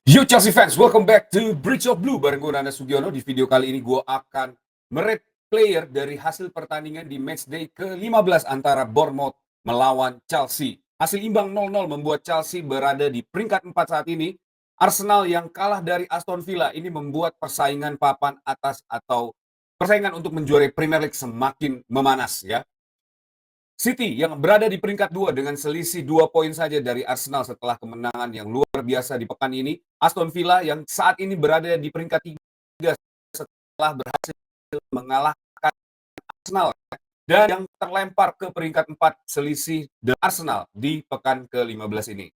Yo Chelsea fans, welcome back to Bridge of Blue bareng gue Nanda Sugiono. Di video kali ini gue akan merate player dari hasil pertandingan di matchday ke-15 antara Bournemouth melawan Chelsea. Hasil imbang 0-0 membuat Chelsea berada di peringkat 4 saat ini. Arsenal yang kalah dari Aston Villa ini membuat persaingan papan atas atau persaingan untuk menjuarai Premier League semakin memanas ya. City yang berada di peringkat 2 dengan selisih 2 poin saja dari Arsenal setelah kemenangan yang luar biasa di pekan ini. Aston Villa yang saat ini berada di peringkat 3 setelah berhasil mengalahkan Arsenal. Dan yang terlempar ke peringkat 4 selisih dari Arsenal di pekan ke-15 ini.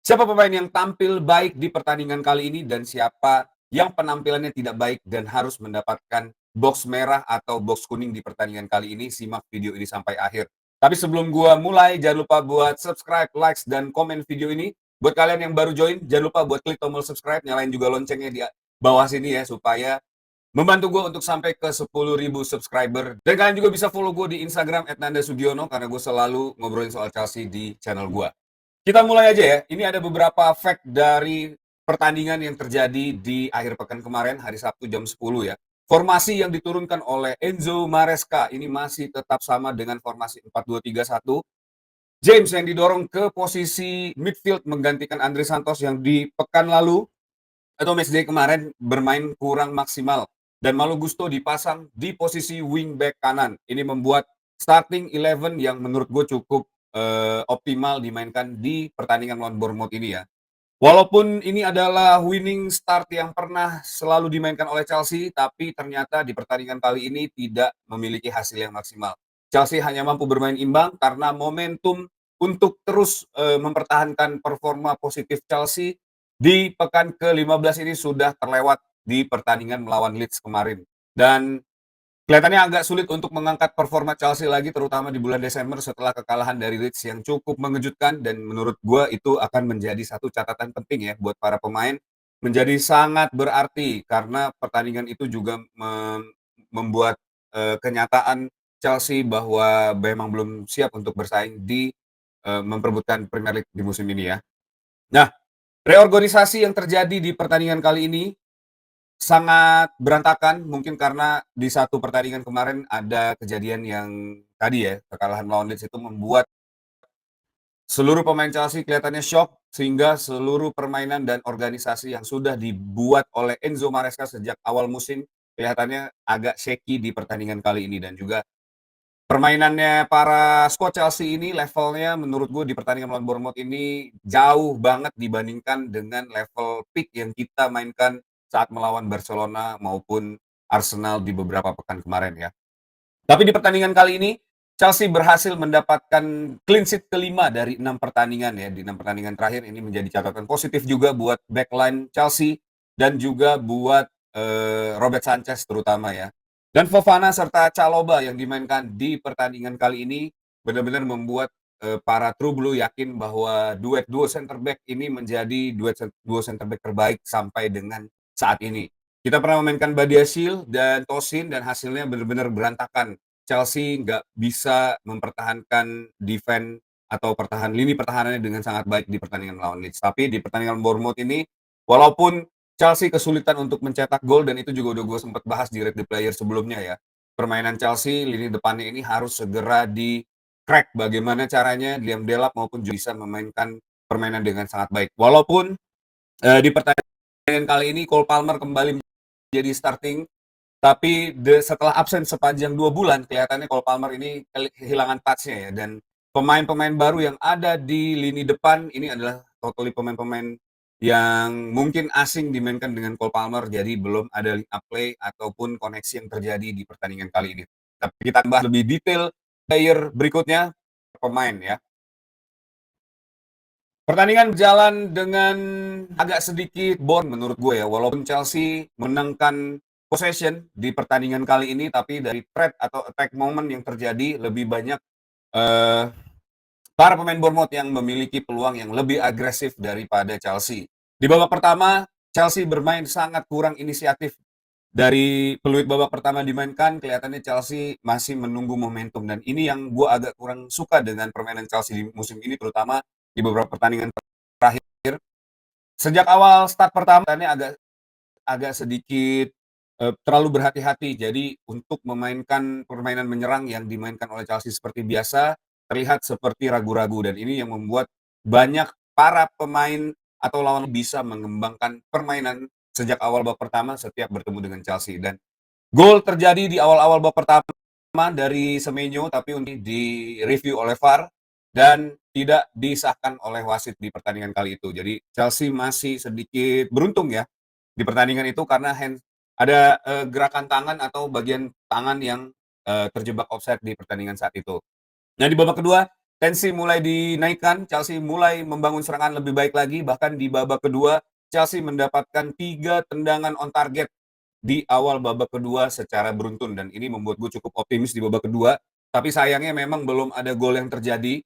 Siapa pemain yang tampil baik di pertandingan kali ini dan siapa yang penampilannya tidak baik dan harus mendapatkan box merah atau box kuning di pertandingan kali ini? Simak video ini sampai akhir. Tapi sebelum gua mulai, jangan lupa buat subscribe, likes, dan komen video ini. Buat kalian yang baru join, jangan lupa buat klik tombol subscribe, nyalain juga loncengnya di bawah sini ya, supaya membantu gue untuk sampai ke 10.000 subscriber. Dan kalian juga bisa follow gue di Instagram @nandasugiono karena gue selalu ngobrolin soal Chelsea di channel gue. Kita mulai aja ya. Ini ada beberapa fact dari pertandingan yang terjadi di akhir pekan kemarin, hari Sabtu jam 10 ya. Formasi yang diturunkan oleh Enzo Maresca ini masih tetap sama dengan formasi 4-2-3-1. James yang didorong ke posisi midfield menggantikan Andre Santos yang di pekan lalu atau matchday kemarin bermain kurang maksimal. Dan Malo Gusto dipasang di posisi wingback kanan. Ini membuat starting 11 yang menurut gue cukup optimal dimainkan di pertandingan lawan Bournemouth ini ya. Walaupun ini adalah winning start yang pernah selalu dimainkan oleh Chelsea, tapi ternyata di pertandingan kali ini tidak memiliki hasil yang maksimal. Chelsea hanya mampu bermain imbang karena momentum untuk terus mempertahankan performa positif Chelsea di pekan ke-15 ini sudah terlewat di pertandingan melawan Leeds kemarin. Dan kelihatannya agak sulit untuk mengangkat performa Chelsea lagi, terutama di bulan Desember setelah kekalahan dari Leeds yang cukup mengejutkan. Dan menurut gue itu akan menjadi satu catatan penting ya buat para pemain. Menjadi sangat berarti karena pertandingan itu juga membuat kenyataan Chelsea bahwa memang belum siap untuk bersaing di memperebutkan Premier League di musim ini ya. Nah, reorganisasi yang terjadi di pertandingan kali ini sangat berantakan, mungkin karena di satu pertandingan kemarin ada kejadian yang tadi ya, kekalahan melawan Leeds itu membuat seluruh pemain Chelsea kelihatannya syok, sehingga seluruh permainan dan organisasi yang sudah dibuat oleh Enzo Maresca sejak awal musim kelihatannya agak shaky di pertandingan kali ini. Dan juga permainannya para squad Chelsea ini levelnya menurut gue di pertandingan melawan Bournemouth ini jauh banget dibandingkan dengan level peak yang kita mainkan saat melawan Barcelona maupun Arsenal di beberapa pekan kemarin ya. Tapi di pertandingan kali ini Chelsea berhasil mendapatkan clean sheet kelima dari 6 pertandingan ya. Di 6 pertandingan terakhir ini menjadi catatan positif juga buat backline Chelsea dan juga buat Robert Sanchez terutama ya. Dan Fofana serta Chalobah yang dimainkan di pertandingan kali ini benar-benar membuat para True Blue yakin bahwa duo center back ini menjadi duo center back terbaik sampai dengan saat ini. Kita pernah memainkan Badiashile dan Tosin dan hasilnya benar-benar berantakan. Chelsea nggak bisa mempertahankan defense atau lini pertahanannya dengan sangat baik di pertandingan melawan Leeds. Tapi di pertandingan Bournemouth ini, walaupun Chelsea kesulitan untuk mencetak gol, dan itu juga udah gue sempat bahas di Rate the Player sebelumnya ya. Permainan Chelsea, lini depannya ini harus segera di crack bagaimana caranya Liam Delap maupun bisa memainkan permainan dengan sangat baik. Walaupun di pertandingan kali ini Cole Palmer kembali menjadi starting, tapi setelah absen sepanjang 2 bulan, kelihatannya Cole Palmer ini kehilangan touch-nya ya. Dan pemain-pemain baru yang ada di lini depan ini adalah totally pemain-pemain yang mungkin asing dimainkan dengan Cole Palmer, jadi belum ada link up play ataupun koneksi yang terjadi di pertandingan kali ini. Tapi kita bahas lebih detail player berikutnya, pemain ya. Pertandingan berjalan dengan agak sedikit boring menurut gue ya, walaupun Chelsea menangkan possession di pertandingan kali ini, tapi dari threat atau attack moment yang terjadi lebih banyak eh, para pemain Bournemouth yang memiliki peluang yang lebih agresif daripada Chelsea. Di babak pertama, Chelsea bermain sangat kurang inisiatif. Dari peluit babak pertama dimainkan, kelihatannya Chelsea masih menunggu momentum. Dan ini yang gue agak kurang suka dengan permainan Chelsea di musim ini, terutama di beberapa pertandingan terakhir. Sejak awal start pertama agak agak sedikit, terlalu berhati-hati. Jadi untuk memainkan permainan menyerang yang dimainkan oleh Chelsea seperti biasa, terlihat seperti ragu-ragu dan ini yang membuat banyak para pemain atau lawan bisa mengembangkan permainan sejak awal babak pertama setiap bertemu dengan Chelsea dan gol terjadi di awal-awal babak pertama dari Semenyo tapi untuk direview oleh VAR dan tidak disahkan oleh wasit di pertandingan kali itu. Jadi Chelsea masih sedikit beruntung ya di pertandingan itu karena ada gerakan tangan atau bagian tangan yang terjebak offside di pertandingan saat itu. Nah di babak kedua tensi mulai dinaikkan, Chelsea mulai membangun serangan lebih baik lagi, bahkan di babak kedua Chelsea mendapatkan 3 tendangan on target di awal babak kedua secara beruntun dan ini membuat gue cukup optimis di babak kedua. Tapi sayangnya memang belum ada gol yang terjadi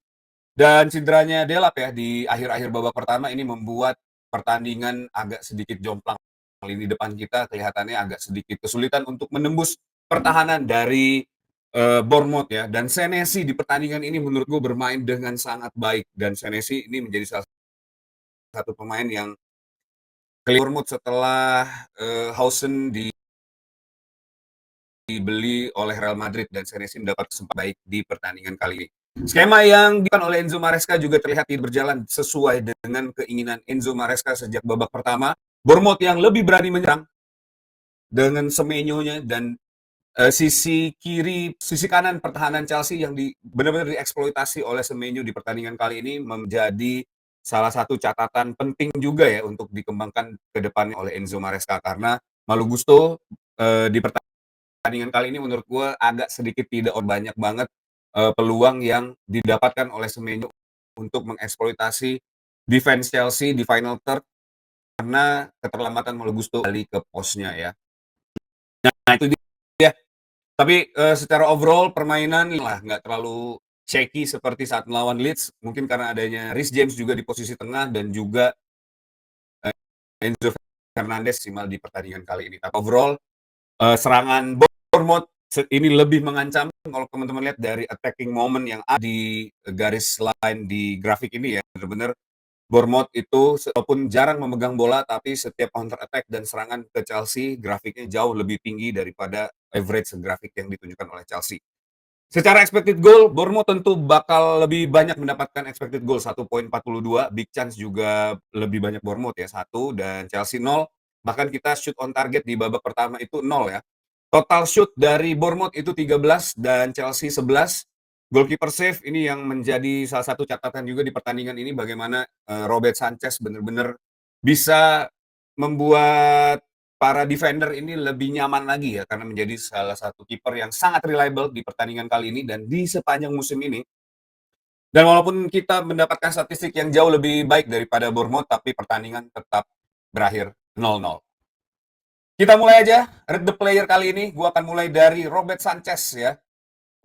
dan cederanya Delap ya di akhir-akhir babak pertama ini membuat pertandingan agak sedikit jomplang. Lini depan kita kelihatannya agak sedikit kesulitan untuk menembus pertahanan dari Bournemouth ya. Dan Senesi di pertandingan ini menurut gue bermain dengan sangat baik dan Senesi ini menjadi salah satu pemain yang Bournemouth setelah Hausen dibeli oleh Real Madrid dan Senesi mendapat kesempatan baik di pertandingan kali ini. Skema yang dilakukan oleh Enzo Maresca juga terlihat berjalan sesuai dengan keinginan Enzo Maresca sejak babak pertama. Bournemouth yang lebih berani menyerang dengan Semenyo-nya dan sisi kanan pertahanan Chelsea yang benar-benar dieksploitasi oleh Semenyo di pertandingan kali ini menjadi salah satu catatan penting juga ya untuk dikembangkan ke depannya oleh Enzo Maresca karena Malo Gusto di pertandingan kali ini menurut gue agak sedikit tidak banyak banget peluang yang didapatkan oleh Semenyo untuk mengeksploitasi defense Chelsea di final third karena keterlambatan Malo Gusto kembali ke posnya ya. Nah itu dia. Tapi secara overall permainan lah nggak terlalu shaky seperti saat melawan Leeds. Mungkin karena adanya Reece James juga di posisi tengah dan juga Enzo Fernandez maksimal di pertandingan kali ini. Tapi overall serangan Bournemouth ini lebih mengancam kalau teman-teman lihat dari attacking moment yang ada di garis line di grafik ini ya. Benar-benar Bournemouth itu walaupun jarang memegang bola tapi setiap counter attack dan serangan ke Chelsea grafiknya jauh lebih tinggi daripada average grafik yang ditunjukkan oleh Chelsea. Secara expected goal, Bournemouth tentu bakal lebih banyak mendapatkan expected goal 1.42, big chance juga lebih banyak Bournemouth ya 1 dan Chelsea 0. Bahkan kita shoot on target di babak pertama itu 0 ya. Total shoot dari Bournemouth itu 13 dan Chelsea 11. Goalkeeper save ini yang menjadi salah satu catatan juga di pertandingan ini bagaimana Robert Sanchez benar-benar bisa membuat para defender ini lebih nyaman lagi ya karena menjadi salah satu kiper yang sangat reliable di pertandingan kali ini dan di sepanjang musim ini. Dan walaupun kita mendapatkan statistik yang jauh lebih baik daripada Bournemouth tapi pertandingan tetap berakhir 0-0. Kita mulai aja read the player kali ini. Gua akan mulai dari Robert Sanchez ya.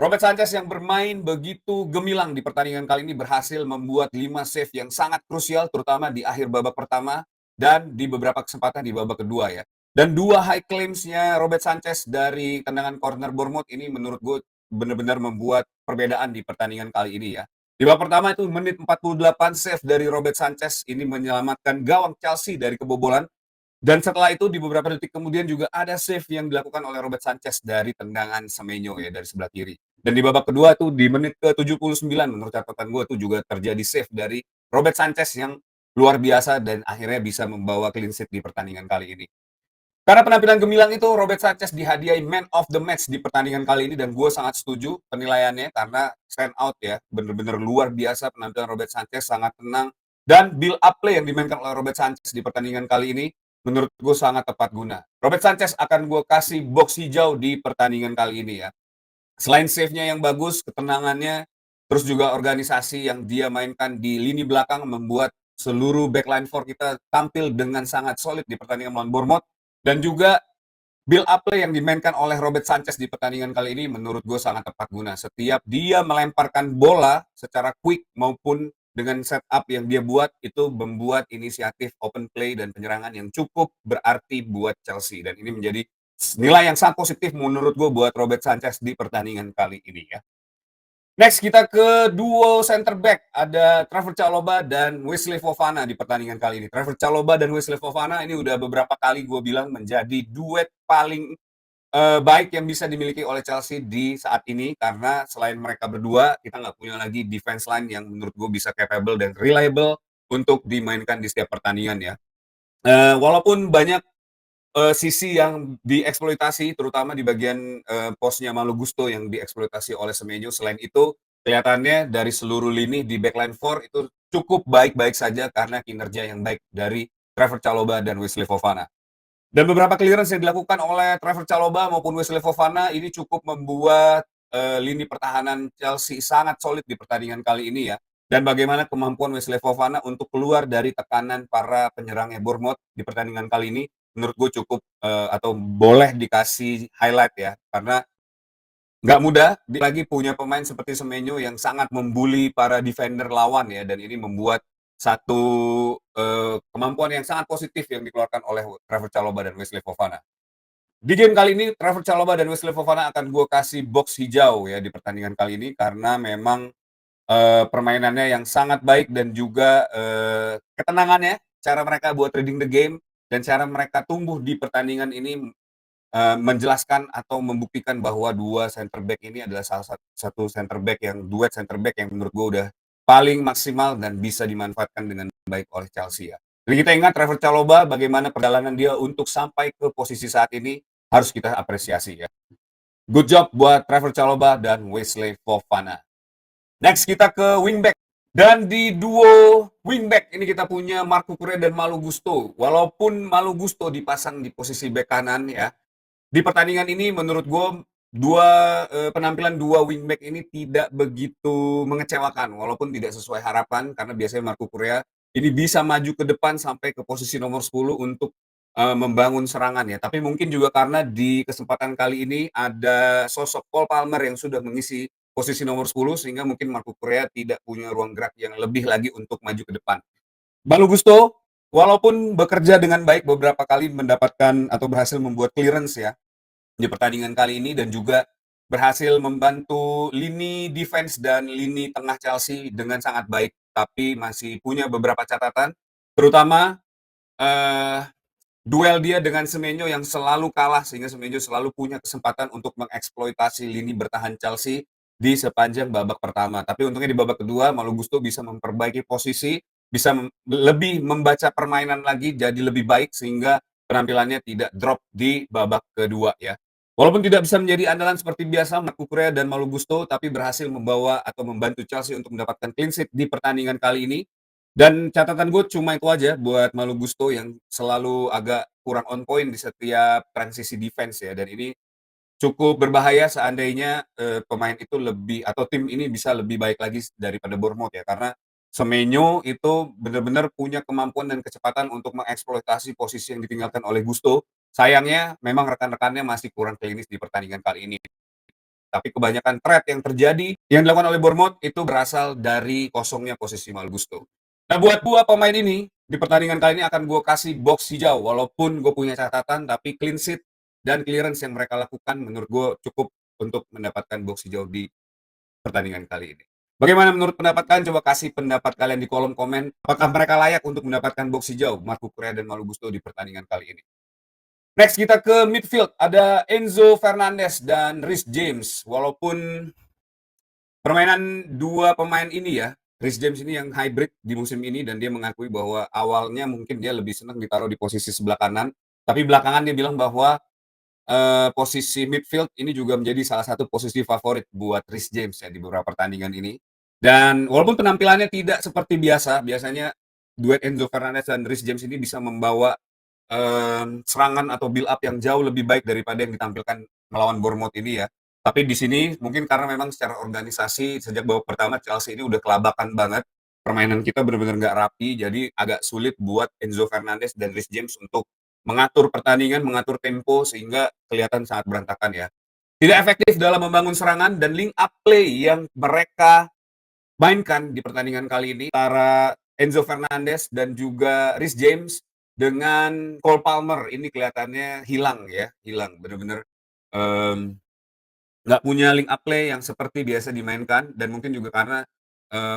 Robert Sanchez yang bermain begitu gemilang di pertandingan kali ini berhasil membuat 5 save yang sangat krusial terutama di akhir babak pertama dan di beberapa kesempatan di babak kedua ya. Dan 2 high claims-nya Robert Sanchez dari tendangan corner Bournemouth ini menurut gue benar-benar membuat perbedaan di pertandingan kali ini ya. Di babak pertama itu menit 48 save dari Robert Sanchez ini menyelamatkan gawang Chelsea dari kebobolan dan setelah itu di beberapa detik kemudian juga ada save yang dilakukan oleh Robert Sanchez dari tendangan Semenyo ya dari sebelah kiri. Dan di babak kedua tuh di menit ke-79 menurut catatan gue tuh juga terjadi save dari Robert Sanchez yang luar biasa dan akhirnya bisa membawa clean sheet di pertandingan kali ini. Karena penampilan gemilang itu, Robert Sanchez dihadiahi Man of the Match di pertandingan kali ini dan gue sangat setuju penilaiannya karena stand out ya. Bener-bener luar biasa penampilan Robert Sanchez, sangat tenang. Dan build up play yang dimainkan oleh Robert Sanchez di pertandingan kali ini menurut gue sangat tepat guna. Robert Sanchez akan gue kasih box hijau di pertandingan kali ini ya. Selain save-nya yang bagus, ketenangannya, terus juga organisasi yang dia mainkan di lini belakang membuat seluruh backline for kita tampil dengan sangat solid di pertandingan melawan Bournemouth. Dan juga build up play yang dimainkan oleh Robert Sanchez di pertandingan kali ini menurut gue sangat tepat guna. Setiap dia melemparkan bola secara quick maupun dengan setup yang dia buat itu membuat inisiatif open play dan penyerangan yang cukup berarti buat Chelsea. Dan ini menjadi nilai yang sangat positif menurut gue buat Robert Sanchez di pertandingan kali ini ya. Next kita ke duo center back, ada Trevoh Chalobah dan Wesley Fofana di pertandingan kali ini. Trevoh Chalobah dan Wesley Fofana ini udah beberapa kali gue bilang menjadi duet paling baik yang bisa dimiliki oleh Chelsea di saat ini, karena selain mereka berdua, kita nggak punya lagi defense line yang menurut gue bisa capable dan reliable untuk dimainkan di setiap pertandingan ya. Walaupun banyak sisi yang dieksploitasi, terutama di bagian posnya Malo Gusto yang dieksploitasi oleh Semenyo. Selain itu, kelihatannya dari seluruh lini di backline 4 itu cukup baik-baik saja karena kinerja yang baik dari Trevoh Chalobah dan Wesley Fofana. Dan beberapa clearance yang dilakukan oleh Trevoh Chalobah maupun Wesley Fofana ini cukup membuat lini pertahanan Chelsea sangat solid di pertandingan kali ini ya. Dan bagaimana kemampuan Wesley Fofana untuk keluar dari tekanan para penyerangnya Bournemouth di pertandingan kali ini, menurut gue cukup atau boleh dikasih highlight ya, karena nggak mudah, lagi punya pemain seperti Semenyo yang sangat membuli para defender lawan ya, dan ini membuat satu kemampuan yang sangat positif yang dikeluarkan oleh Trevoh Chalobah dan Wesley Fofana. Di game kali ini, Trevoh Chalobah dan Wesley Fofana akan gue kasih box hijau ya di pertandingan kali ini, karena memang permainannya yang sangat baik dan juga ketenangannya, cara mereka buat reading the game, dan cara mereka tumbuh di pertandingan ini menjelaskan atau membuktikan bahwa dua center back ini adalah salah satu center back yang duet center back yang menurut gue udah paling maksimal dan bisa dimanfaatkan dengan baik oleh Chelsea ya. Jadi kita ingat Trevoh Chalobah bagaimana perjalanan dia untuk sampai ke posisi saat ini harus kita apresiasi ya. Good job buat Trevoh Chalobah dan Wesley Fofana. Next kita ke wingback. Dan di duo wingback ini kita punya Marco Correa dan Malo Gusto. Walaupun Malo Gusto dipasang di posisi back kanan ya, di pertandingan ini menurut gue penampilan dua wingback ini tidak begitu mengecewakan, walaupun tidak sesuai harapan, karena biasanya Marco Correa ini bisa maju ke depan sampai ke posisi nomor 10 untuk membangun serangan ya. Tapi mungkin juga karena di kesempatan kali ini ada sosok Cole Palmer yang sudah mengisi posisi nomor 10, sehingga mungkin Marco Correa tidak punya ruang gerak yang lebih lagi untuk maju ke depan. Malo Gusto, walaupun bekerja dengan baik beberapa kali mendapatkan atau berhasil membuat clearance ya di pertandingan kali ini, dan juga berhasil membantu lini defense dan lini tengah Chelsea dengan sangat baik, tapi masih punya beberapa catatan, terutama duel dia dengan Semenyo yang selalu kalah, sehingga Semenyo selalu punya kesempatan untuk mengeksploitasi lini bertahan Chelsea di sepanjang babak pertama. Tapi untungnya di babak kedua, Malo Gusto bisa memperbaiki posisi, bisa lebih membaca permainan lagi jadi lebih baik, sehingga penampilannya tidak drop di babak kedua ya. Walaupun tidak bisa menjadi andalan seperti biasa, Marco Correa dan Malo Gusto, tapi berhasil membawa atau membantu Chelsea untuk mendapatkan clean sheet di pertandingan kali ini. Dan catatan gue cuma itu aja buat Malo Gusto yang selalu agak kurang on point di setiap transisi defense ya, dan ini cukup berbahaya seandainya pemain itu lebih atau tim ini bisa lebih baik lagi daripada Bournemouth ya, karena Semenyo itu benar-benar punya kemampuan dan kecepatan untuk mengeksploitasi posisi yang ditinggalkan oleh Gusto. Sayangnya memang rekan-rekannya masih kurang klinis di pertandingan kali ini. Tapi kebanyakan threat yang terjadi yang dilakukan oleh Bournemouth itu berasal dari kosongnya posisi Malo Gusto. Nah, buat dua pemain ini di pertandingan kali ini akan gue kasih box hijau, walaupun gue punya catatan, tapi clean sheet dan clearance yang mereka lakukan menurut gue cukup untuk mendapatkan box hijau di pertandingan kali ini. Bagaimana menurut pendapat kalian? Coba kasih pendapat kalian di kolom komen. Apakah mereka layak untuk mendapatkan box hijau, Marco Correa dan Malo Gusto di pertandingan kali ini? Next kita ke midfield, ada Enzo Fernandez dan Reece James. Walaupun permainan dua pemain ini ya, Reece James ini yang hybrid di musim ini, dan dia mengakui bahwa awalnya mungkin dia lebih senang ditaruh di posisi sebelah kanan, tapi belakangan dia bilang bahwa posisi midfield ini juga menjadi salah satu posisi favorit buat Reece James ya di beberapa pertandingan ini. Dan walaupun penampilannya tidak seperti biasa, biasanya duet Enzo Fernandez dan Reece James ini bisa membawa serangan atau build up yang jauh lebih baik daripada yang ditampilkan melawan Bournemouth ini ya. Tapi di sini mungkin karena memang secara organisasi sejak babak pertama Chelsea ini udah kelabakan banget. Permainan kita benar-benar nggak rapi, jadi agak sulit buat Enzo Fernandez dan Reece James untuk mengatur pertandingan, mengatur tempo, sehingga kelihatan sangat berantakan ya. Tidak efektif dalam membangun serangan, dan link up play yang mereka mainkan di pertandingan kali ini antara Enzo Fernandez dan juga Reece James dengan Cole Palmer ini kelihatannya hilang ya, hilang benar-benar. nggak punya link up play yang seperti biasa dimainkan dan mungkin juga karena,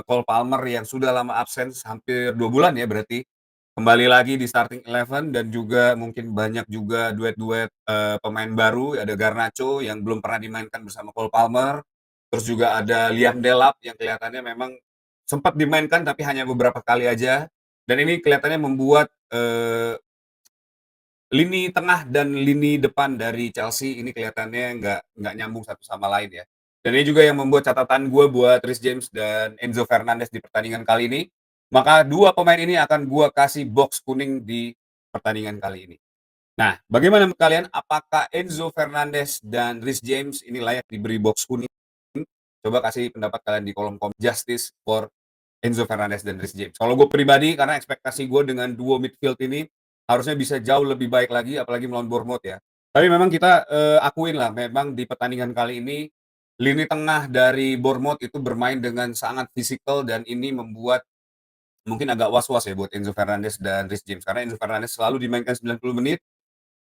Cole Palmer yang sudah lama absen hampir 2 bulan ya berarti, kembali lagi di starting eleven dan juga mungkin banyak juga duet-duet, pemain baru, ada Garnacho yang belum pernah dimainkan bersama Cole Palmer, terus juga ada Liam Delap yang kelihatannya memang sempat dimainkan tapi hanya beberapa kali aja, dan ini kelihatannya membuat, lini tengah dan lini depan dari Chelsea ini kelihatannya nggak nyambung satu sama lain ya. Dan ini juga yang membuat catatan gue buat Reece James dan Enzo Fernandez di pertandingan kali ini. Maka dua pemain ini akan gue kasih box kuning di pertandingan kali ini. Nah, bagaimana menurut kalian? Apakah Enzo Fernandez dan Reece James ini layak diberi box kuning? Coba kasih pendapat kalian di kolom komen. Justice for Enzo Fernandez dan Reece James. Kalau gue pribadi, karena ekspektasi gue dengan duo midfield ini harusnya bisa jauh lebih baik lagi, apalagi melawan Bournemouth ya. Tapi memang kita akuin lah, memang di pertandingan kali ini lini tengah dari Bournemouth itu bermain dengan sangat fisikal dan ini membuat mungkin agak was-was ya buat Enzo Fernandez dan Reece James karena Enzo Fernandez selalu dimainkan 90 menit,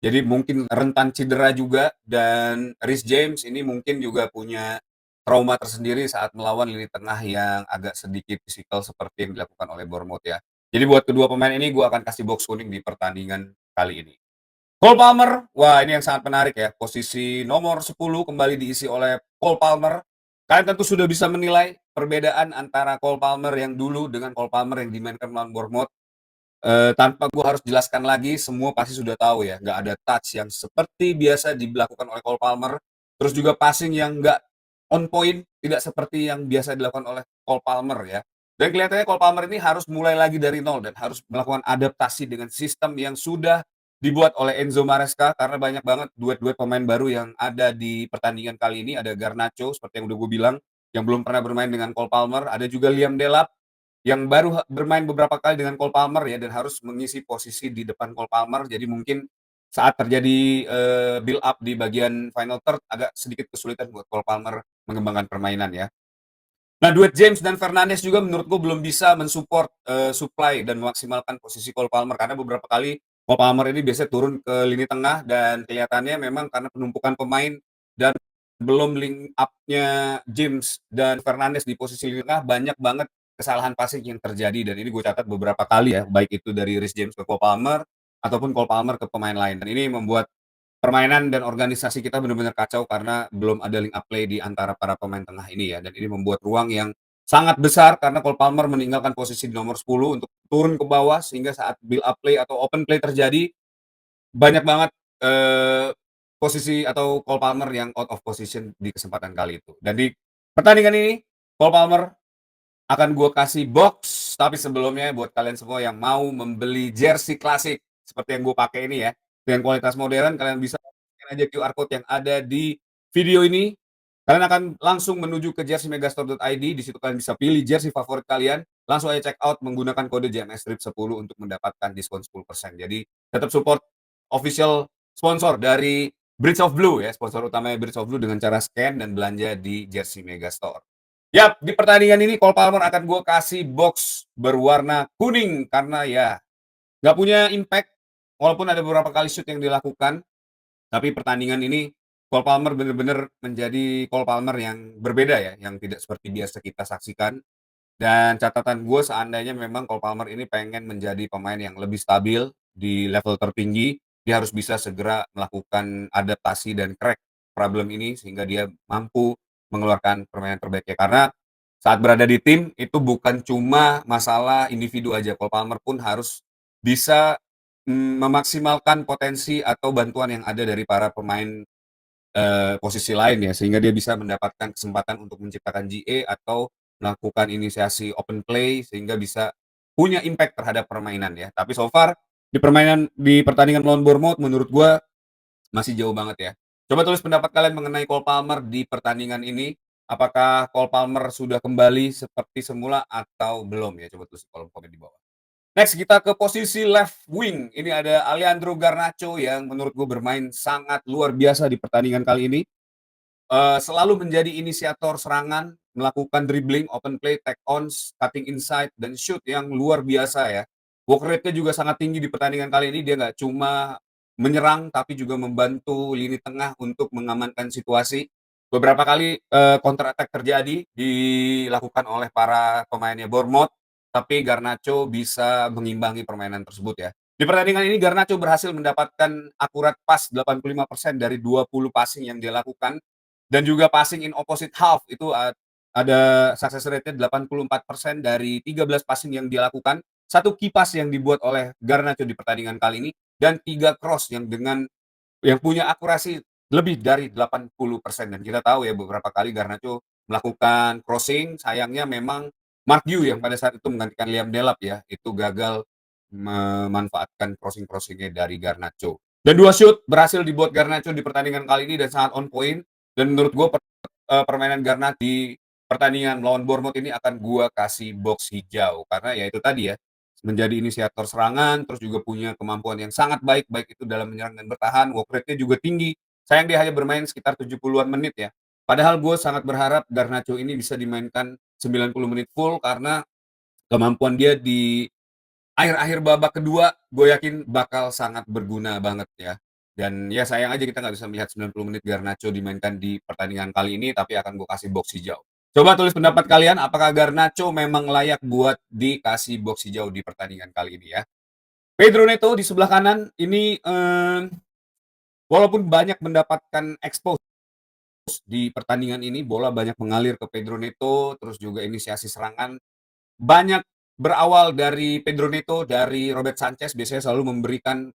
jadi mungkin rentan cedera juga dan Reece James ini mungkin juga punya trauma tersendiri saat melawan lini tengah yang agak sedikit fisikal seperti yang dilakukan oleh Bournemouth ya. Jadi buat kedua pemain ini gue akan kasih box kuning di pertandingan kali ini. Cole Palmer, wah ini yang sangat menarik ya. Posisi nomor 10 kembali diisi oleh Cole Palmer. Kalian tentu sudah bisa menilai perbedaan antara Cole Palmer yang dulu dengan Cole Palmer yang dimainkan melawan Bournemouth. Tanpa gue harus jelaskan lagi, semua pasti sudah tahu ya, nggak ada touch yang seperti biasa dilakukan oleh Cole Palmer, terus juga passing yang nggak on point, tidak seperti yang biasa dilakukan oleh Cole Palmer ya. Dan kelihatannya Cole Palmer ini harus mulai lagi dari nol dan harus melakukan adaptasi dengan sistem yang sudah dibuat oleh Enzo Maresca karena banyak banget duet-duet pemain baru yang ada di pertandingan kali ini. Ada Garnacho seperti yang udah gue bilang, yang belum pernah bermain dengan Cole Palmer, ada juga Liam Delap yang baru bermain beberapa kali dengan Cole Palmer ya dan harus mengisi posisi di depan Cole Palmer. Jadi mungkin saat terjadi build up di bagian final third agak sedikit kesulitan buat Cole Palmer mengembangkan permainan ya. Nah, duet James dan Fernandes juga menurutku belum bisa mensupport supply dan memaksimalkan posisi Cole Palmer karena beberapa kali Cole Palmer ini biasanya turun ke lini tengah dan kelihatannya memang karena penumpukan pemain dan belum link up-nya James dan Fernandes di posisi lini tengah banyak banget kesalahan passing yang terjadi dan ini gue catat beberapa kali ya baik itu dari Reece James ke Cole Palmer ataupun Cole Palmer ke pemain lain dan ini membuat permainan dan organisasi kita benar-benar kacau karena belum ada link up play di antara para pemain tengah ini ya dan ini membuat ruang yang sangat besar karena Cole Palmer meninggalkan posisi di nomor 10 untuk turun ke bawah sehingga saat build up play atau open play terjadi banyak banget posisi atau Cole Palmer yang out of position di kesempatan kali itu. Dan di pertandingan ini Cole Palmer akan gue kasih box, tapi sebelumnya buat kalian semua yang mau membeli jersey klasik seperti yang gue pakai ini ya, dengan kualitas modern, kalian bisa scan aja QR code yang ada di video ini. Kalian akan langsung menuju ke jerseymegastore.id, di situ kalian bisa pilih jersey favorit kalian, langsung aja check out menggunakan kode JMSTRIP10 untuk mendapatkan diskon 10%. Jadi tetap support official sponsor dari Bridge of Blue ya, sponsor utamanya Bridge of Blue dengan cara scan dan belanja di Jersey Megastore. Yap, di pertandingan ini Cole Palmer akan gue kasih box berwarna kuning karena ya nggak punya impact walaupun ada beberapa kali shoot yang dilakukan, tapi pertandingan ini Cole Palmer benar-benar menjadi Cole Palmer yang berbeda ya, yang tidak seperti biasa kita saksikan. Dan catatan gue seandainya memang Cole Palmer ini pengen menjadi pemain yang lebih stabil di level tertinggi, dia harus bisa segera melakukan adaptasi dan crack problem ini sehingga dia mampu mengeluarkan permainan terbaiknya. Karena saat berada di tim itu bukan cuma masalah individu aja, Cole Palmer pun harus bisa memaksimalkan potensi atau bantuan yang ada dari para pemain posisi lain ya, sehingga dia bisa mendapatkan kesempatan untuk menciptakan GA atau melakukan inisiasi open play sehingga bisa punya impact terhadap permainan ya. Tapi so far di pertandingan melawan Bournemouth menurut gua masih jauh banget ya. Coba tulis pendapat kalian mengenai Cole Palmer di pertandingan ini. Apakah Cole Palmer sudah kembali seperti semula atau belum ya? Coba tulis di kolom komen di bawah. Next kita ke posisi left wing. Ini ada Alejandro Garnacho yang menurut gue bermain sangat luar biasa di pertandingan kali ini. Selalu menjadi inisiator serangan, melakukan dribbling, open play, take ons, cutting inside, dan shoot yang luar biasa ya. Work rate-nya juga sangat tinggi di pertandingan kali ini. Dia nggak cuma menyerang, tapi juga membantu lini tengah untuk mengamankan situasi. beberapa kali, counter attack terjadi dilakukan oleh para pemainnya Bournemouth, tapi Garnacho bisa mengimbangi permainan tersebut ya. Di pertandingan ini Garnacho berhasil mendapatkan akurat pas 85% dari 20 passing yang dia lakukan, dan juga passing in opposite half itu ada success rate-nya 84% dari 13 passing yang dia lakukan, 1 key pass yang dibuat oleh Garnacho di pertandingan kali ini, dan 3 cross yang punya akurasi lebih dari 80%. Dan kita tahu ya beberapa kali Garnacho melakukan crossing, sayangnya memang Mark Yu yang pada saat itu menggantikan Liam Delap ya, itu gagal memanfaatkan crossing-crossingnya dari Garnacho. Dan 2 shoot berhasil dibuat Garnacho di pertandingan kali ini dan sangat on point, dan menurut gue permainan Garnacho di pertandingan melawan Bournemouth ini akan gua kasih box hijau, karena ya itu tadi ya, menjadi inisiator serangan, terus juga punya kemampuan yang sangat baik, baik itu dalam menyerang dan bertahan, work rate-nya juga tinggi. Sayang dia hanya bermain sekitar 70-an menit ya. Padahal gue sangat berharap Garnacho ini bisa dimainkan 90 menit full, karena kemampuan dia di akhir-akhir babak kedua, gue yakin bakal sangat berguna banget ya. Dan ya sayang aja kita nggak bisa melihat 90 menit Garnacho dimainkan di pertandingan kali ini, tapi akan gue kasih box hijau. Coba tulis pendapat kalian, apakah Garnacho memang layak buat dikasih box hijau di pertandingan kali ini ya. Pedro Neto di sebelah kanan ini walaupun banyak mendapatkan expose di pertandingan ini, bola banyak mengalir ke Pedro Neto, terus juga inisiasi serangan banyak berawal dari Pedro Neto, dari Robert Sanchez biasanya selalu memberikan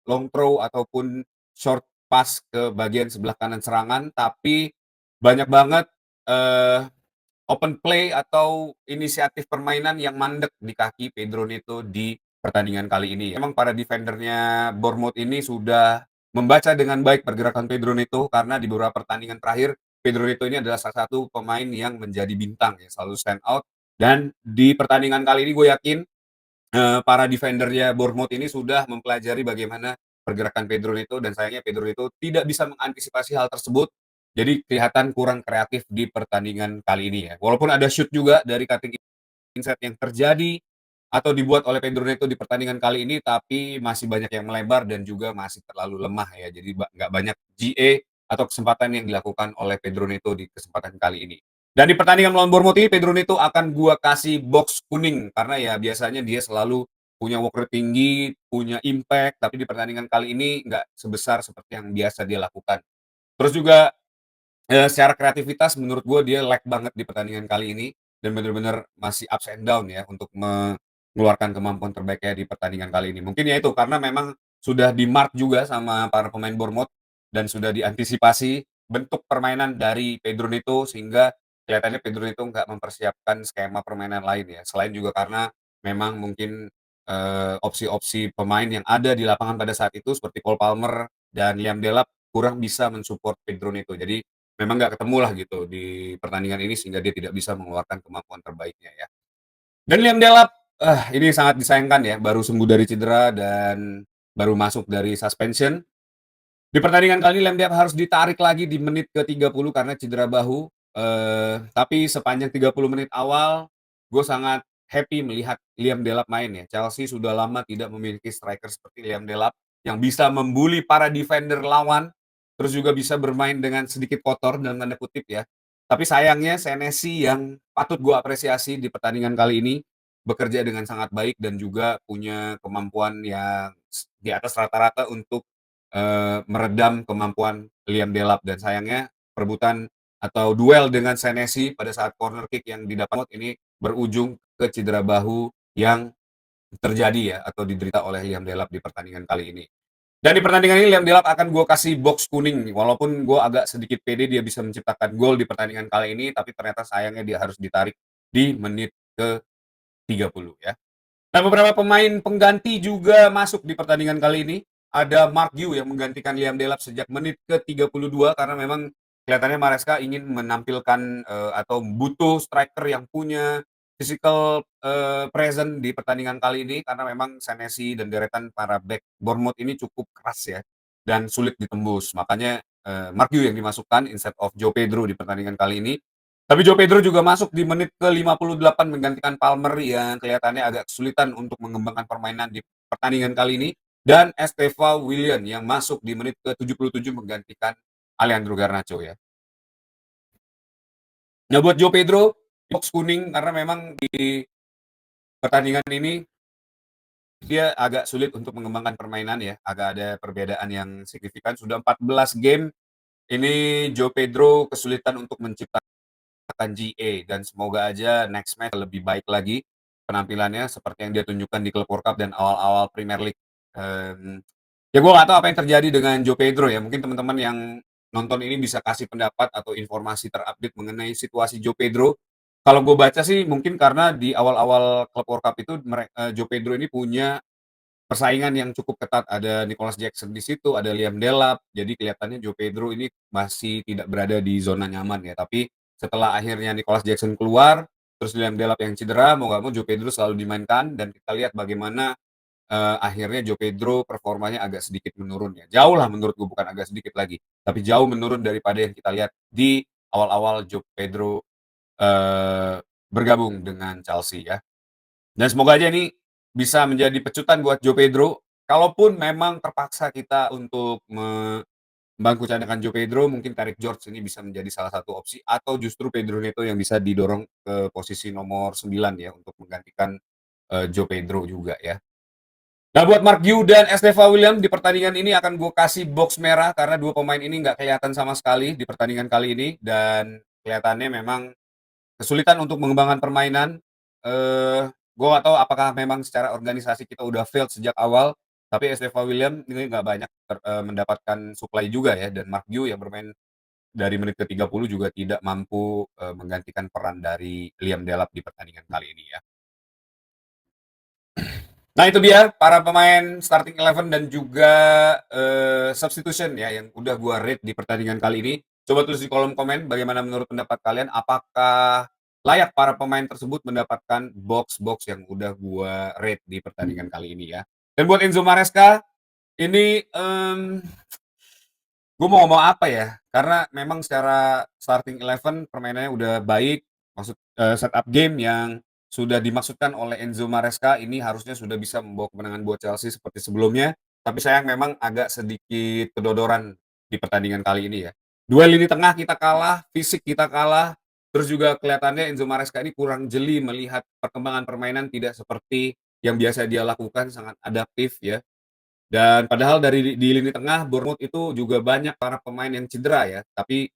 long throw ataupun short pass ke bagian sebelah kanan serangan, tapi banyak banget eh, open play atau inisiatif permainan yang mandek di kaki Pedro Neto di pertandingan kali ini. Memang para defendernya Bournemouth ini sudah membaca dengan baik pergerakan Pedro Neto, karena di beberapa pertandingan terakhir Pedro Neto ini adalah salah satu pemain yang menjadi bintang ya, selalu stand out. Dan di pertandingan kali ini gue yakin para defendernya Bournemouth ini sudah mempelajari bagaimana pergerakan Pedro Neto, dan sayangnya Pedro Neto tidak bisa mengantisipasi hal tersebut. Jadi kelihatan kurang kreatif di pertandingan kali ini ya. Walaupun ada shoot juga dari cutting inside yang terjadi atau dibuat oleh Pedro Neto di pertandingan kali ini, tapi masih banyak yang melebar dan juga masih terlalu lemah ya. Jadi nggak banyak GA atau kesempatan yang dilakukan oleh Pedro Neto di kesempatan kali ini. Dan di pertandingan melawan Bournemouth ini, Pedro Neto akan gua kasih box kuning, karena ya biasanya dia selalu punya work rate tinggi, punya impact, tapi di pertandingan kali ini nggak sebesar seperti yang biasa dia lakukan. Terus juga secara kreativitas menurut gue dia lag banget di pertandingan kali ini, dan bener-bener masih ups and down ya untuk mengeluarkan kemampuan terbaiknya di pertandingan kali ini. Mungkin ya itu karena memang sudah di-mark juga sama para pemain Bournemouth dan sudah diantisipasi bentuk permainan dari Pedro Neto, sehingga kelihatannya Pedro Neto nggak mempersiapkan skema permainan lain ya. Selain juga karena memang mungkin opsi-opsi pemain yang ada di lapangan pada saat itu seperti Cole Palmer dan Liam Delap kurang bisa mensupport Pedro Neto. Jadi memang nggak ketemu lah gitu di pertandingan ini, sehingga dia tidak bisa mengeluarkan kemampuan terbaiknya ya. Dan Liam Delap, ini sangat disayangkan ya, baru sembuh dari cedera dan baru masuk dari suspension. Di pertandingan kali ini Liam Delap harus ditarik lagi di menit ke-30 karena cedera bahu. Tapi sepanjang 30 menit awal, gue sangat happy melihat Liam Delap main ya. Chelsea sudah lama tidak memiliki striker seperti Liam Delap yang bisa membuli para defender lawan, terus juga bisa bermain dengan sedikit kotor dalam tanda kutip ya. Tapi sayangnya Senesi yang patut gue apresiasi di pertandingan kali ini bekerja dengan sangat baik dan juga punya kemampuan yang di atas rata-rata untuk meredam kemampuan Liam Delap, dan sayangnya perebutan atau duel dengan Senesi pada saat corner kick yang didapat ini berujung ke cedera bahu yang terjadi ya atau diderita oleh Liam Delap di pertandingan kali ini. Dan di pertandingan ini Liam Delap akan gue kasih box kuning, walaupun gue agak sedikit pede dia bisa menciptakan gol di pertandingan kali ini, tapi ternyata sayangnya dia harus ditarik di menit ke 30 ya. Nah, beberapa pemain pengganti juga masuk di pertandingan kali ini. Ada Mark Yu yang menggantikan Liam Delap sejak menit ke-32, karena memang kelihatannya Maresca ingin menampilkan atau butuh striker yang punya physical present di pertandingan kali ini, karena memang Senesi dan deretan para back Bournemouth ini cukup keras ya dan sulit ditembus. Makanya Mark Yu yang dimasukkan instead of Joe Pedro di pertandingan kali ini. Tapi Joe Pedro juga masuk di menit ke-58 menggantikan Palmer yang kelihatannya agak kesulitan untuk mengembangkan permainan di pertandingan kali ini, dan Esteva Willian yang masuk di menit ke-77 menggantikan Alejandro Garnacho ya. Nah, buat Joe Pedro, box kuning karena memang di pertandingan ini dia agak sulit untuk mengembangkan permainan ya, agak ada perbedaan yang signifikan. Sudah 14 game, ini Joe Pedro kesulitan untuk menciptakan GA dan semoga aja next match lebih baik lagi penampilannya seperti yang dia tunjukkan di Club World Cup dan awal-awal Premier League. Ya gue nggak tahu apa yang terjadi dengan Joe Pedro ya. Mungkin teman-teman yang nonton ini bisa kasih pendapat atau informasi terupdate mengenai situasi Joe Pedro. Kalau gue baca sih mungkin karena di awal-awal Club World Cup itu Joe Pedro ini punya persaingan yang cukup ketat, ada Nicholas Jackson di situ, ada Liam Delap, jadi kelihatannya Joe Pedro ini masih tidak berada di zona nyaman ya. Tapi setelah akhirnya Nicholas Jackson keluar, terus Liam Delap yang cedera, mau nggak mau Joe Pedro selalu dimainkan dan kita lihat bagaimana akhirnya Joe Pedro performanya agak sedikit menurun ya. Jauh lah menurut gue, bukan agak sedikit lagi, tapi jauh menurun daripada yang kita lihat di awal-awal Joe Pedro bergabung dengan Chelsea ya. Dan semoga aja ini bisa menjadi pecutan buat Joe Pedro. Kalaupun memang terpaksa kita untuk membangku cadangan Joe Pedro, mungkin Tarik George ini bisa menjadi salah satu opsi atau justru Pedro Neto yang bisa didorong ke posisi nomor 9 ya untuk menggantikan Joe Pedro juga ya. Nah, buat Mark Yu dan Esteva William di pertandingan ini akan gue kasih box merah karena dua pemain ini nggak kelihatan sama sekali di pertandingan kali ini dan kelihatannya memang kesulitan untuk mengembangkan permainan. Gue nggak tahu apakah memang secara organisasi kita udah failed sejak awal, tapi Esteva William ini nggak banyak mendapatkan supply juga ya, dan Mark Yu yang bermain dari menit ke 30 juga tidak mampu menggantikan peran dari Liam Delap di pertandingan kali ini ya. Nah, itu dia para pemain starting eleven dan juga substitution ya yang udah gua rate di pertandingan kali ini. Coba tulis di kolom komen bagaimana menurut pendapat kalian, apakah layak para pemain tersebut mendapatkan box yang udah gua rate di pertandingan kali ini ya. Dan buat Enzo Maresca ini gue mau ngomong apa ya? Karena memang secara starting eleven permainannya udah baik, maksud setup game yang sudah dimaksudkan oleh Enzo Maresca ini harusnya sudah bisa membawa kemenangan buat Chelsea seperti sebelumnya. Tapi sayang memang agak sedikit kedodoran di pertandingan kali ini ya. Duel lini tengah kita kalah, fisik kita kalah, terus juga kelihatannya Enzo Maresca ini kurang jeli melihat perkembangan permainan tidak seperti yang biasa dia lakukan, sangat adaptif ya. Dan padahal dari di lini tengah Bournemouth itu juga banyak para pemain yang cedera ya, tapi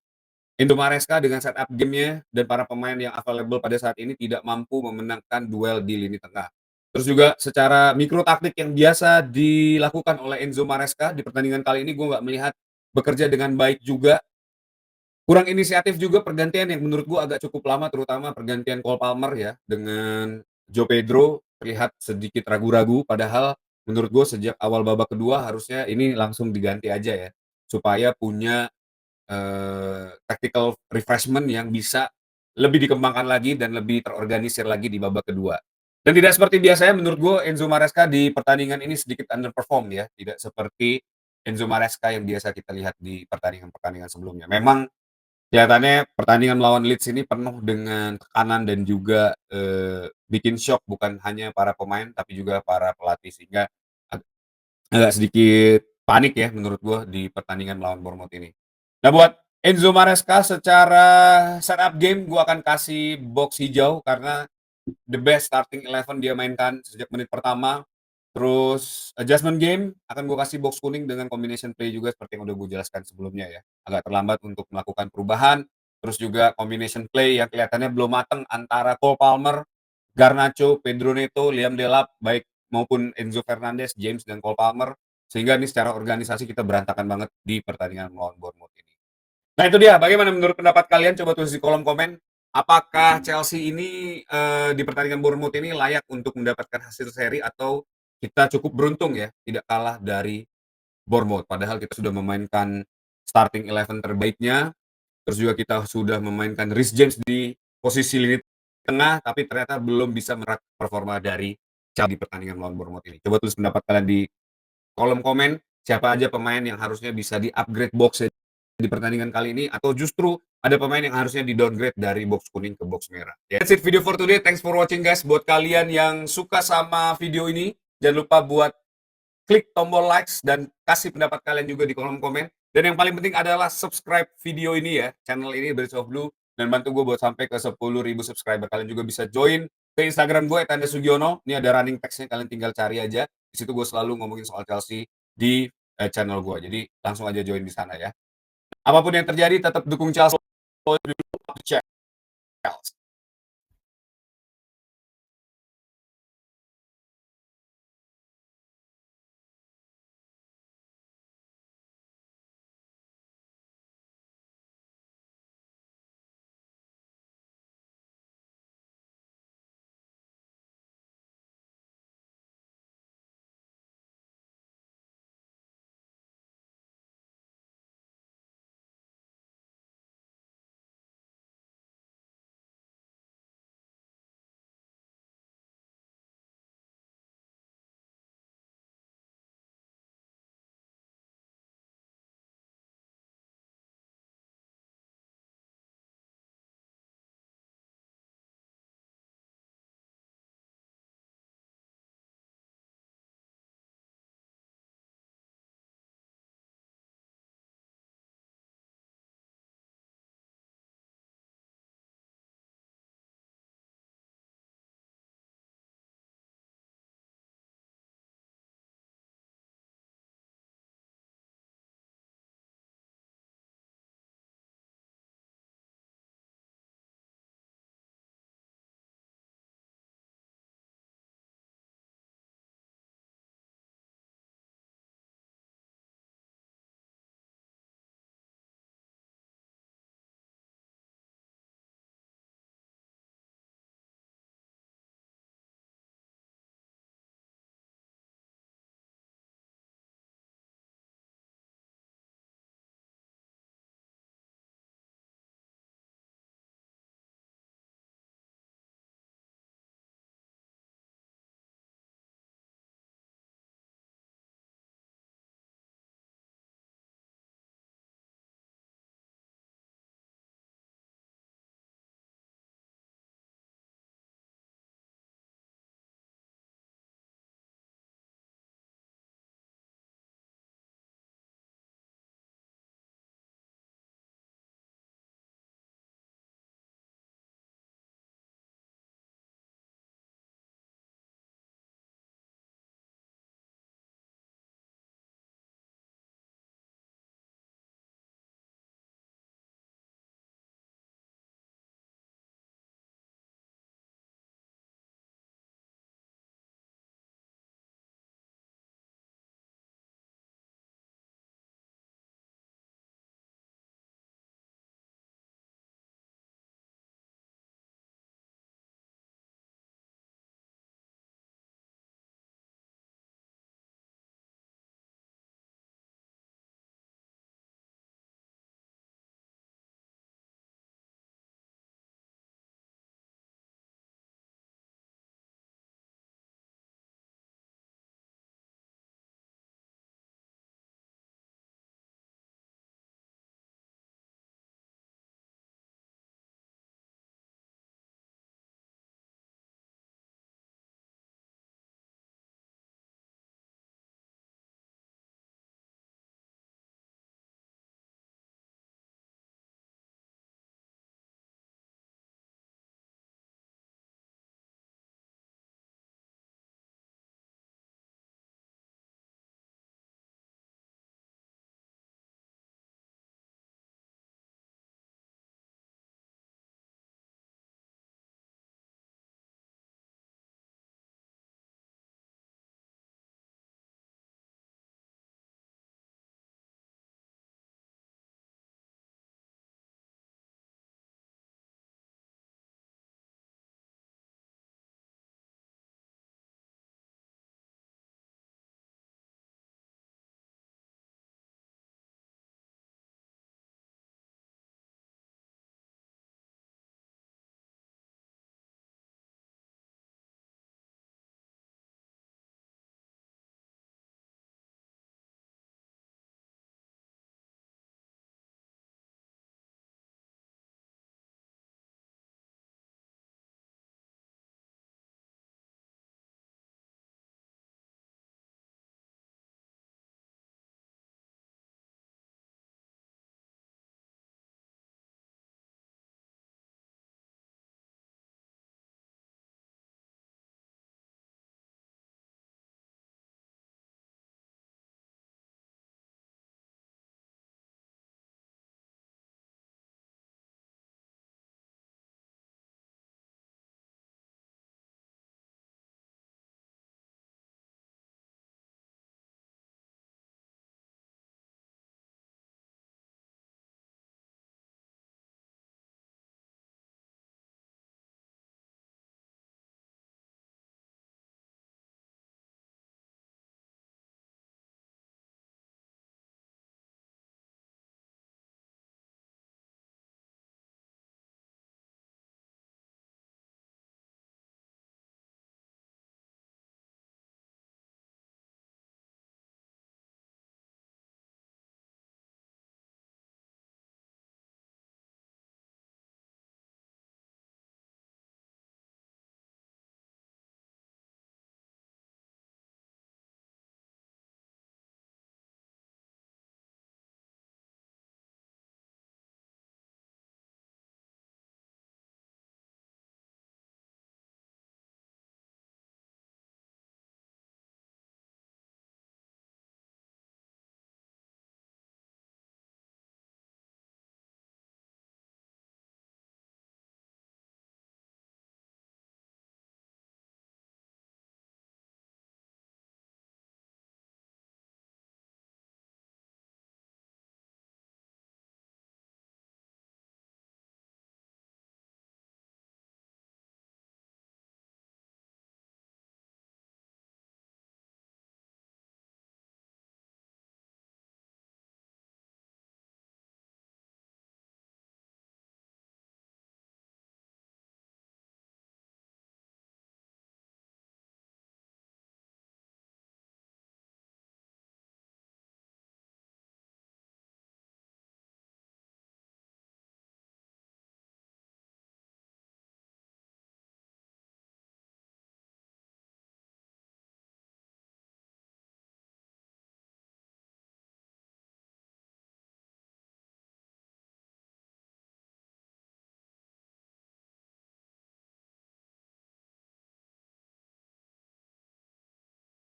Endo Maresca dengan setup game-nya dan para pemain yang available pada saat ini tidak mampu memenangkan duel di lini tengah. Terus juga secara mikro taktik yang biasa dilakukan oleh Enzo Maresca di pertandingan kali ini gue nggak melihat bekerja dengan baik juga. Kurang inisiatif juga pergantian yang menurut gue agak cukup lama, terutama pergantian Cole Palmer ya dengan Joe Pedro terlihat sedikit ragu-ragu, padahal menurut gue sejak awal babak kedua harusnya ini langsung diganti aja ya, supaya punya tactical refreshment yang bisa lebih dikembangkan lagi dan lebih terorganisir lagi di babak kedua. Dan tidak seperti biasanya menurut gue Enzo Maresca di pertandingan ini sedikit underperform ya, tidak seperti Enzo Maresca yang biasa kita lihat di pertandingan-pertandingan sebelumnya. Memang kelihatannya pertandingan melawan Leeds ini penuh dengan tekanan dan juga bikin shock bukan hanya para pemain tapi juga para pelatih, sehingga agak sedikit panik ya menurut gue di pertandingan melawan Bournemouth ini. Nah, buat Enzo Maresca secara setup game gue akan kasih box hijau karena the best starting eleven dia mainkan sejak menit pertama. Terus adjustment game akan gue kasih box kuning dengan combination play juga seperti yang udah gue jelaskan sebelumnya ya. Agak terlambat untuk melakukan perubahan. Terus juga combination play yang kelihatannya belum matang antara Cole Palmer, Garnacho, Pedro Neto, Liam Delap, baik maupun Enzo Fernandez, James, dan Cole Palmer. Sehingga ini secara organisasi kita berantakan banget di pertandingan melawan Bournemouth ini. Nah, itu dia. Bagaimana menurut pendapat kalian? Coba tulis di kolom komen. Apakah Chelsea ini di pertandingan Bournemouth ini layak untuk mendapatkan hasil seri atau kita cukup beruntung ya tidak kalah dari Bournemouth? Padahal kita sudah memainkan starting eleven terbaiknya, terus juga kita sudah memainkan Reece James di posisi lini tengah, tapi ternyata belum bisa merak performa dari Chelsea di pertandingan melawan Bournemouth ini. Coba tulis pendapat kalian di kolom komen, siapa aja pemain yang harusnya bisa di-upgrade box di pertandingan kali ini, atau justru ada pemain yang harusnya di-downgrade dari box kuning ke box merah. That's it video for today. Thanks for watching guys. Buat kalian yang suka sama video ini, jangan lupa buat klik tombol likes dan kasih pendapat kalian juga di kolom komen. Dan yang paling penting adalah subscribe video ini ya, channel ini Bridge of Blue, dan bantu gue buat sampai ke 10.000 subscriber. Kalian juga bisa join ke Instagram gue @andasugiono. Ini ada running text-nya, kalian tinggal cari aja. Di situ gue selalu ngomongin soal Chelsea di channel gue. Jadi langsung aja join di sana ya. Apapun yang terjadi tetap dukung Chelsea. Chelsea.